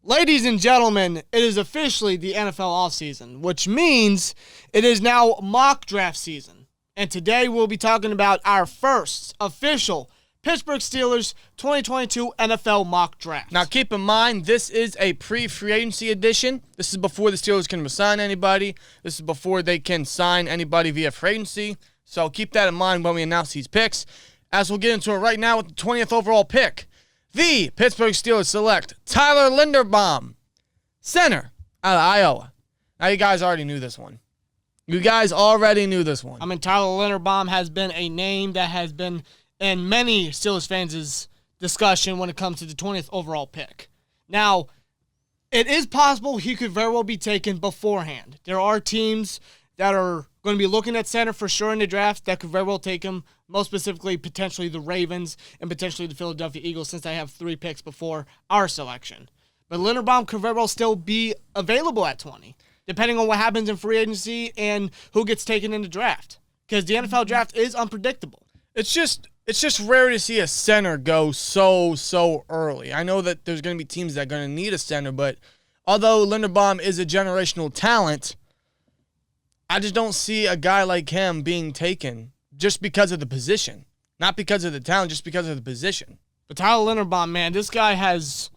Ladies and gentlemen, it is officially the NFL offseason, which means it is now mock draft season. And today we'll be talking about our first official Pittsburgh Steelers 2022 NFL mock draft. Now keep in mind, this is a pre-free agency edition. This is before the Steelers can sign anybody. This is before they can sign anybody via free agency. So keep that in mind when we announce these picks. As we'll get into it right now with the 20th overall pick. The Pittsburgh Steelers select Tyler Linderbaum, center out of Iowa. Now, you guys already knew this one. I mean, Tyler Linderbaum has been a name that has been in many Steelers fans' discussion when it comes to the 20th overall pick. Now, it is possible he could very well be taken beforehand. There are teams that are going to be looking at center for sure in the draft that could very well take him, most specifically potentially the Ravens and potentially the Philadelphia Eagles, since they have 3 picks before our selection. But Linderbaum could very well still be available at 20, depending on what happens in free agency and who gets taken in the draft, because the NFL draft is unpredictable. It's just rare to see a center go so early. I know that there's going to be teams that are going to need a center, but although Linderbaum is a generational talent, I just don't see a guy like him being taken just because of the position. Not because of the talent, just because of the position. But Tyler Linderbaum, man, this guy has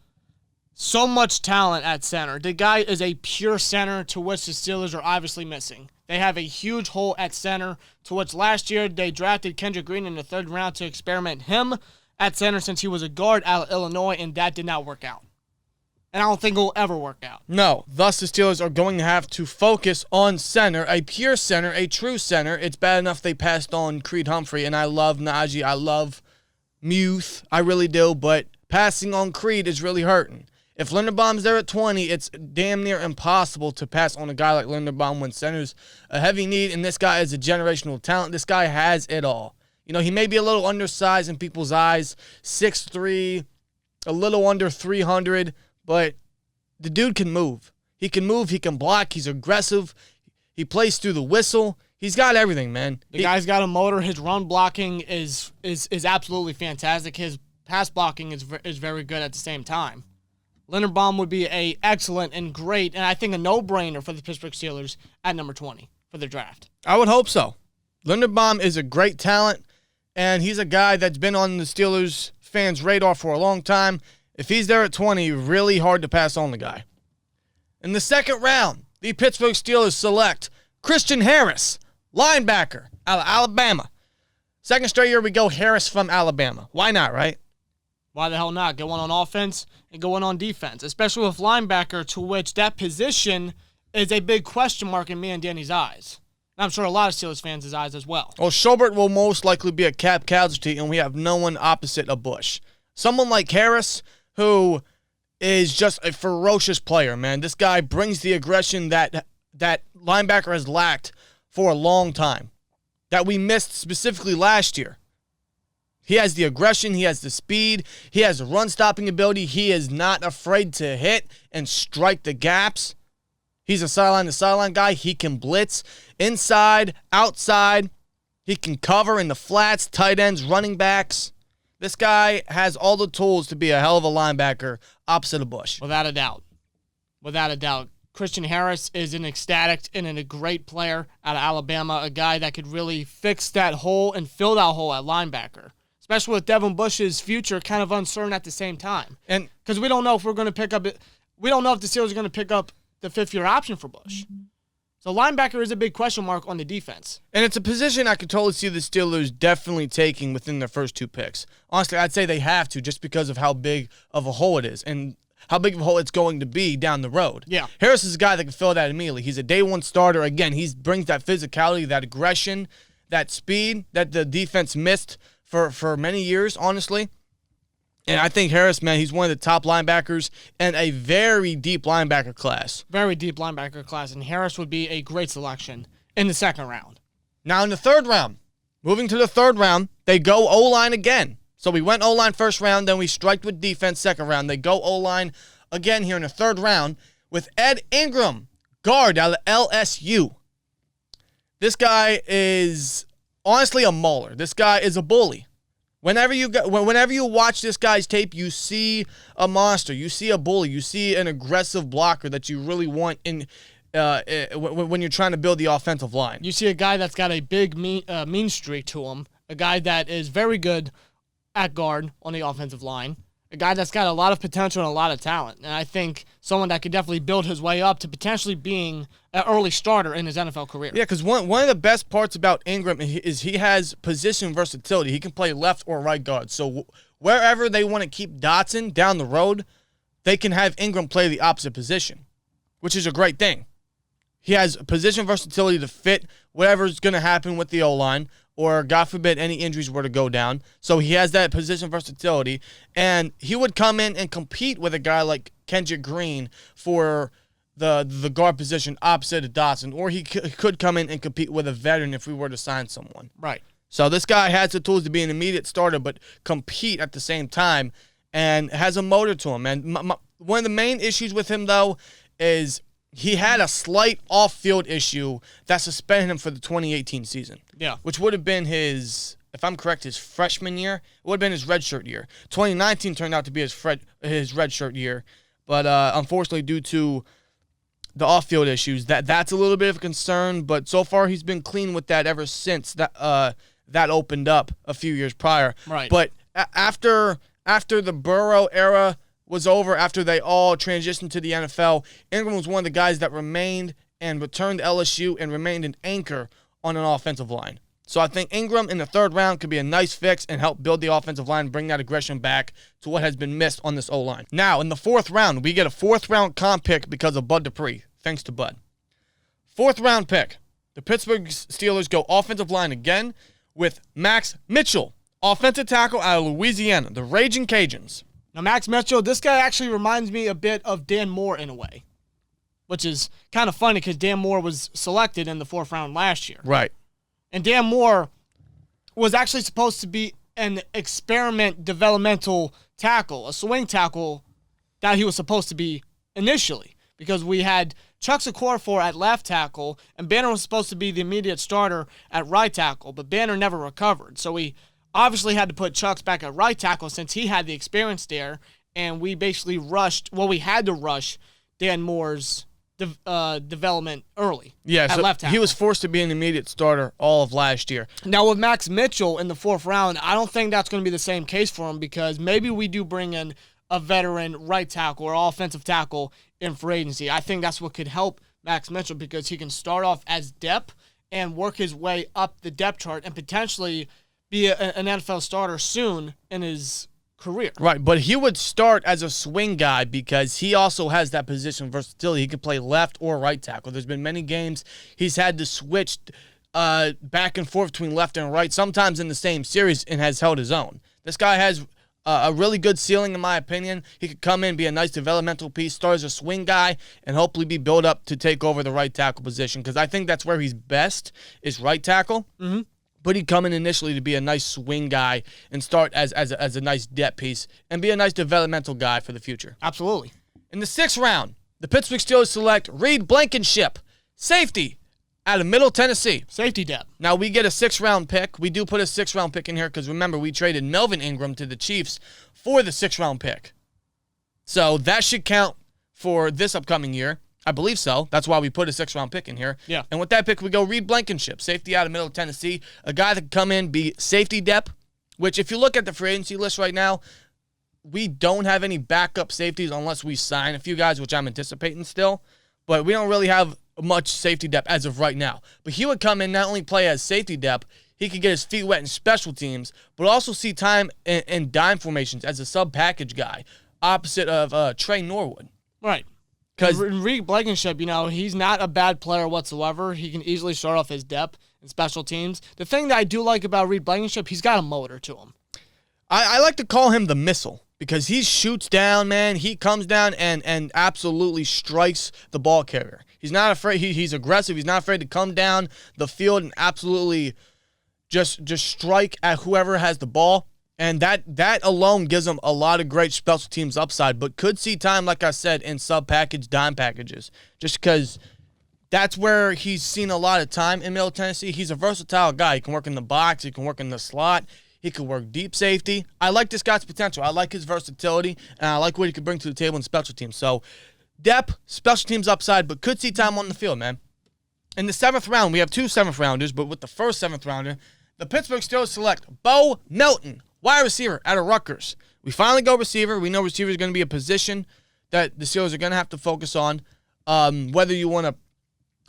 so much talent at center. The guy is a pure center, to which the Steelers are obviously missing. They have a huge hole at center, to which last year they drafted Kendrick Green in the 3rd round to experiment him at center since he was a guard out of Illinois, and that did not work out. And I don't think it will ever work out. No. Thus, the Steelers are going to have to focus on center, a pure center, a true center. It's bad enough they passed on Creed Humphrey, and I love Najee. I love Muth. I really do, but passing on Creed is really hurting. If Linderbaum's there at 20, it's damn near impossible to pass on a guy like Linderbaum when center's a heavy need, and this guy is a generational talent. This guy has it all. You know, he may be a little undersized in people's eyes, 6'3", a little under 300, but the dude can move. He can move. He can block. He's aggressive. He plays through the whistle. He's got everything, man. The guy's got a motor. His run blocking is absolutely fantastic. His pass blocking is very good at the same time. Linderbaum would be a excellent and great, and I think a no-brainer for the Pittsburgh Steelers at number 20 for the draft. I would hope so. Linderbaum is a great talent, and he's a guy that's been on the Steelers fans' radar for a long time. If he's there at 20, really hard to pass on the guy. In the 2nd round, the Pittsburgh Steelers select Christian Harris, linebacker out of Alabama. 2nd straight year we go Harris from Alabama. Why not, right? Why the hell not? Go one on offense and go one on defense, especially with linebacker, to which that position is a big question mark in me and Danny's eyes. And I'm sure a lot of Steelers fans' eyes as well. Well, Schobert will most likely be a cap casualty, and we have no one opposite of Bush. Someone like Harris, who is just a ferocious player, man. This guy brings the aggression that linebacker has lacked for a long time, that we missed specifically last year. He has the aggression. He has the speed. He has the run-stopping ability. He is not afraid to hit and strike the gaps. He's a sideline-to-sideline guy. He can blitz inside, outside. He can cover in the flats, tight ends, running backs. This guy has all the tools to be a hell of a linebacker opposite of Bush. Without a doubt. Without a doubt. Christian Harris is an ecstatic and a great player out of Alabama, a guy that could really fix that hole and fill that hole at linebacker, especially with Devin Bush's future kind of uncertain at the same time. And because we don't know if we're going to pick up it, we don't know if the Steelers are going to pick up the 5th-year option for Bush. Mm-hmm. So linebacker is a big question mark on the defense. And it's a position I could totally see the Steelers definitely taking within their first 2 picks. Honestly, I'd say they have to, just because of how big of a hole it is and how big of a hole it's going to be down the road. Yeah. Harris is a guy that can fill that immediately. He's a day 1 starter. Again, he brings that physicality, that aggression, that speed that the defense missed for many years, honestly. And I think Harris, man, he's one of the top linebackers and a very deep linebacker class. Very deep linebacker class, and Harris would be a great selection in the 2nd round. Now in the 3rd round, moving to the 3rd round, they go O-line again. So we went O-line 1st round, then we striked with defense 2nd round. They go O-line again here in the 3rd round with Ed Ingram, guard out of LSU. This guy is honestly a mauler. This guy is a bully. Whenever you watch this guy's tape, you see a monster, you see a bully, you see an aggressive blocker that you really want in when you're trying to build the offensive line. You see a guy that's got a big mean streak to him, a guy that is very good at guard on the offensive line, a guy that's got a lot of potential and a lot of talent. And I think someone that could definitely build his way up to potentially being an early starter in his NFL career. Yeah, because one of the best parts about Ingram is he has position versatility. He can play left or right guard. So wherever they want to keep Dotson down the road, they can have Ingram play the opposite position, which is a great thing. He has position versatility to fit whatever's going to happen with the O-line, or God forbid any injuries were to go down. So he has that position versatility, and he would come in and compete with a guy like Kendrick Green for the guard position opposite of Dotson, or he could come in and compete with a veteran if we were to sign someone. Right. So this guy has the tools to be an immediate starter, but compete at the same time, and has a motor to him. And one of the main issues with him, though, is he had a slight off-field issue that suspended him for the 2018 season. Yeah. Which would have been his, if I'm correct, his freshman year. It would have been his redshirt year. 2019 turned out to be his redshirt year. But unfortunately, due to the off-field issues, that's a little bit of a concern. But so far, he's been clean with that ever since that opened up a few years prior. Right. But after the Burrow era was over, after they all transitioned to the NFL, Ingram was one of the guys that remained and returned to LSU and remained an anchor on an offensive line. So I think Ingram in the third round could be a nice fix and help build the offensive line, bring that aggression back to what has been missed on this O-line. Now, in the fourth round, we get a fourth-round comp pick because of Bud Dupree. Thanks to Bud. Fourth-round pick. The Pittsburgh Steelers go offensive line again with Max Mitchell, offensive tackle out of Louisiana, the Raging Cajuns. Now, Max Mitchell, this guy actually reminds me a bit of Dan Moore in a way, which is kind of funny because Dan Moore was selected in the fourth round last year. Right. And Dan Moore was actually supposed to be an experiment developmental tackle, a swing tackle that he was supposed to be initially, because we had Chuck Okorafor at left tackle, and Banner was supposed to be the immediate starter at right tackle, but Banner never recovered. So we obviously had to put Chucks back at right tackle since he had the experience there, and we basically we had to rush Dan Moore's development early. Yeah, at so left tackle. He was forced to be an immediate starter all of last year. Now with Max Mitchell in the fourth round, I don't think that's going to be the same case for him, because maybe we do bring in a veteran right tackle or offensive tackle in free agency. I think that's what could help Max Mitchell, because he can start off as depth and work his way up the depth chart and potentially be an NFL starter soon in his career. Right, but he would start as a swing guy because he also has that position versatility. He can play left or right tackle. There's been many games he's had to switch back and forth between left and right, sometimes in the same series, and has held his own. This guy has a really good ceiling, in my opinion. He could come in, be a nice developmental piece, start as a swing guy, and hopefully be built up to take over the right tackle position, because I think that's where he's best, is right tackle. Mm-hmm. But he'd come in initially to be a nice swing guy and start as a nice depth piece and be a nice developmental guy for the future. Absolutely. In the sixth round, the Pittsburgh Steelers select Reed Blankenship, safety, out of Middle Tennessee. Safety depth. Now, we get a sixth-round pick. We do put a sixth-round pick in here because, remember, we traded Melvin Ingram to the Chiefs for the sixth-round pick. So that should count for this upcoming year. I believe so. That's why we put a sixth-round pick in here. Yeah. And with that pick, we go Reed Blankenship, safety out of Middle Tennessee, a guy that can come in, be safety depth, which if you look at the free agency list right now, we don't have any backup safeties unless we sign a few guys, which I'm anticipating still. But we don't really have much safety depth as of right now. But he would come in, not only play as safety depth, he could get his feet wet in special teams, but also see time in dime formations as a sub-package guy, opposite of Trey Norwood. Right. Because Reed Blankenship, he's not a bad player whatsoever. He can easily start off his depth in special teams. The thing that I do like about Reed Blankenship, he's got a motor to him. I like to call him the missile because he shoots down, man. He comes down and absolutely strikes the ball carrier. He's not afraid. He's aggressive. He's not afraid to come down the field and absolutely just strike at whoever has the ball. And that alone gives him a lot of great special teams upside, but could see time, like I said, in sub-package, dime packages, just because that's where he's seen a lot of time in Middle Tennessee. He's a versatile guy. He can work in the box. He can work in the slot. He could work deep safety. I like this guy's potential. I like his versatility, and I like what he could bring to the table in special teams. So, depth, special teams upside, but could see time on the field, man. In the 7th round, we have 2 7th-rounders, but with the first 7th-rounder, the Pittsburgh Steelers select Bo Melton, wide receiver out of Rutgers. We finally go receiver. We know receiver is going to be a position that the Steelers are going to have to focus on. Whether you want to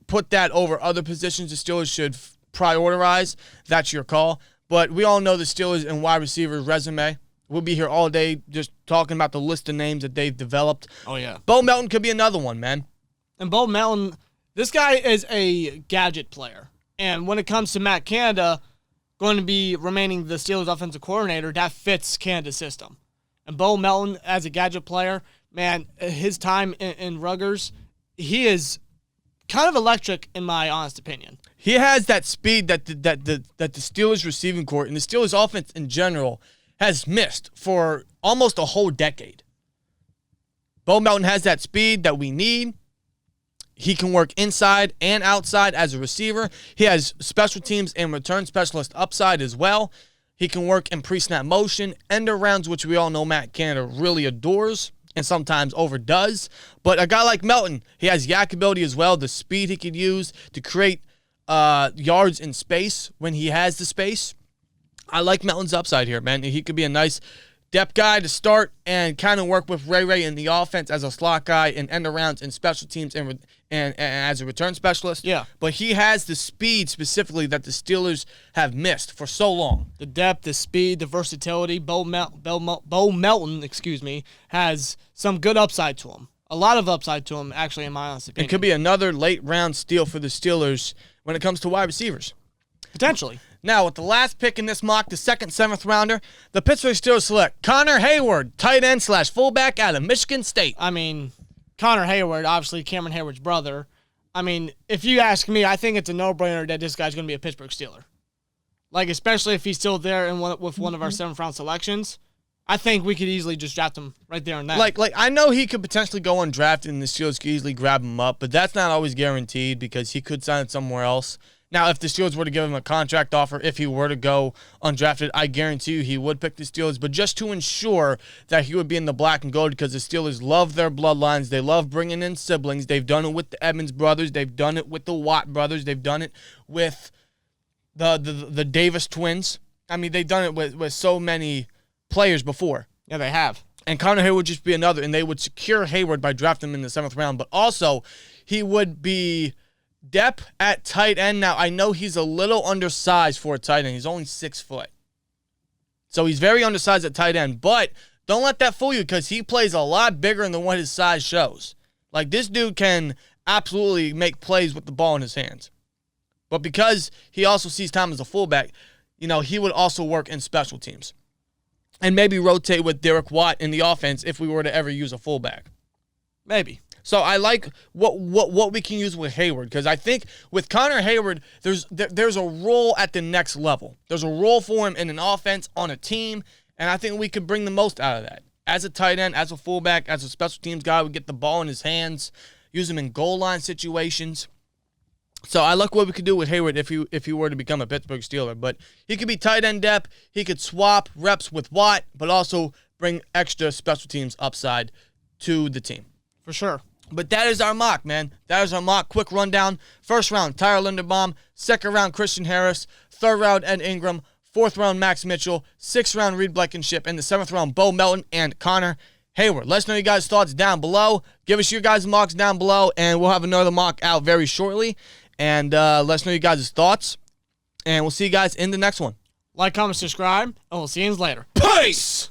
put that over other positions the Steelers should prioritize, that's your call. But we all know the Steelers and wide receiver resume. We'll be here all day just talking about the list of names that they've developed. Oh, yeah. Bo Melton could be another one, man. And Bo Melton, this guy is a gadget player. And when it comes to Matt Canada, going to be remaining the Steelers offensive coordinator, that fits Canada's system. And Bo Melton, as a gadget player, man, his time in Rutgers, he is kind of electric in my honest opinion. He has that speed that the Steelers receiving corps and the Steelers offense in general has missed for almost a whole decade. Bo Melton has that speed that we need. He can work inside and outside as a receiver. He has special teams and return specialist upside as well. He can work in pre-snap motion, end arounds, which we all know Matt Canada really adores and sometimes overdoes. But a guy like Melton, he has yak ability as well, the speed he could use to create yards in space when he has the space. I like Melton's upside here, man. He could be a nice depth guy to start and kind of work with Ray in the offense as a slot guy and end arounds in special teams and as a return specialist. Yeah. But he has the speed specifically that the Steelers have missed for so long. The depth, the speed, the versatility. Bo Melton, has some good upside to him. A lot of upside to him, actually, in my honest opinion. It could be another late round steal for the Steelers when it comes to wide receivers. Potentially. Now, with the last pick in this mock, the second 7th rounder, the Pittsburgh Steelers select Connor Hayward, tight end / fullback out of Michigan State. I mean, Connor Hayward, obviously Cameron Hayward's brother. I mean, if you ask me, I think it's a no-brainer that this guy's going to be a Pittsburgh Steeler. Like, especially if he's still there and with one of our 7th round selections, I think we could easily just draft him right there and then. Like I know he could potentially go undrafted and the Steelers could easily grab him up, but that's not always guaranteed because he could sign somewhere else. Now, if the Steelers were to give him a contract offer, if he were to go undrafted, I guarantee you he would pick the Steelers. But just to ensure that he would be in the black and gold, because the Steelers love their bloodlines. They love bringing in siblings. They've done it with the Evans brothers. They've done it with the Watt brothers. They've done it with the Davis twins. I mean, they've done it with so many players before. Yeah, they have. And Connor Hayward would just be another, and they would secure Hayward by drafting him in the 7th round. But also, he would be depth at tight end. Now, I know he's a little undersized for a tight end. He's only 6 foot. So he's very undersized at tight end. But don't let that fool you because he plays a lot bigger than what his size shows. Like, this dude can absolutely make plays with the ball in his hands. But because he also sees time as a fullback, he would also work in special teams. And maybe rotate with Derek Watt in the offense if we were to ever use a fullback. Maybe. So I like what we can use with Hayward because I think with Connor Hayward, there's a role at the next level. There's a role for him in an offense on a team, and I think we could bring the most out of that. As a tight end, as a fullback, as a special teams guy, we get the ball in his hands, use him in goal line situations. So I like what we could do with Hayward if he were to become a Pittsburgh Steeler. But he could be tight end depth. He could swap reps with Watt, but also bring extra special teams upside to the team. For sure. But that is our mock, man. That is our mock. Quick rundown. 1st round, Tyler Linderbaum. 2nd round, Christian Harris. 3rd round, Ed Ingram. 4th round, Max Mitchell. 6th round, Reed Blankenship. And the 7th round, Bo Melton and Connor Hayward. Let us know your guys' thoughts down below. Give us your guys' mocks down below, and we'll have another mock out very shortly. And let us know your guys' thoughts. And we'll see you guys in the next one. Like, comment, subscribe, and we'll see you later. Peace!